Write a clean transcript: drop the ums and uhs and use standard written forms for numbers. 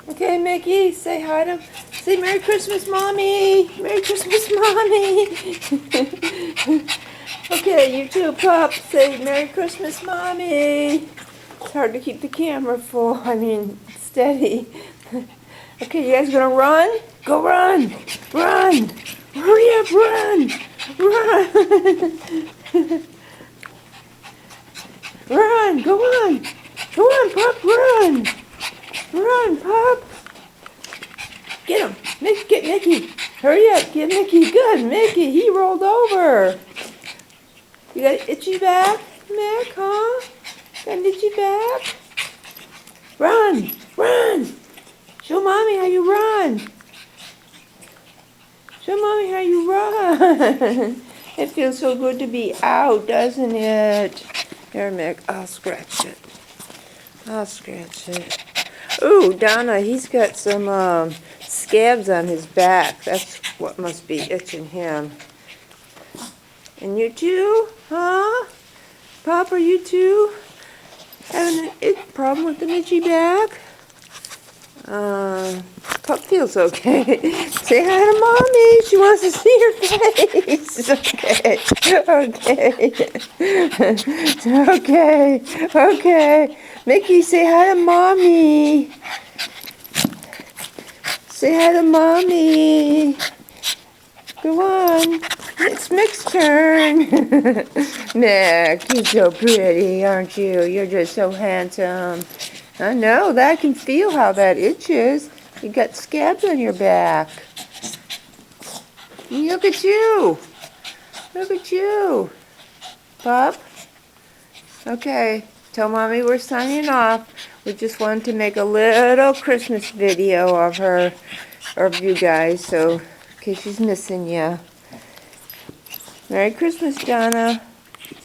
Okay, Mickey, say hi to, say Merry Christmas, Mommy. Merry Christmas, Mommy. Okay, you too, Pup, say Merry Christmas, Mommy. It's hard to keep the camera full, steady. Okay, you guys gonna run? Go run! Run! Hurry up, run! Run! Run! Go on! Go on, Pup, run! Run, Pup! Get him! Get Mickey! Hurry up, get Mickey! Good, Mickey! He rolled over! You got an itchy back, Mick, huh? Got an itchy back? Run! Run! Show Mommy how you run! Show Mommy how you run! It feels so good to be out, doesn't it? Here, Mick, I'll scratch it. I'll scratch it. Ooh, Donna, he's got some scabs on his back. That's what must be itching him. And you too? Huh? Pop, are you too having a problem with the itchy back? Pup feels okay. Say hi to Mommy. She wants to see your face. Okay. Okay. Mickey, say hi to Mommy. Say hi to Mommy. Go on. It's Mick's turn. Mick, you're so pretty, aren't you? You're just so handsome. I know, that I can feel how that itches. You got scabs on your back. Look at you. Look at you. Pup? Okay, tell Mommy we're signing off. We just wanted to make a little Christmas video of her, of you guys, so in case she's missing you. Merry Christmas, Donna.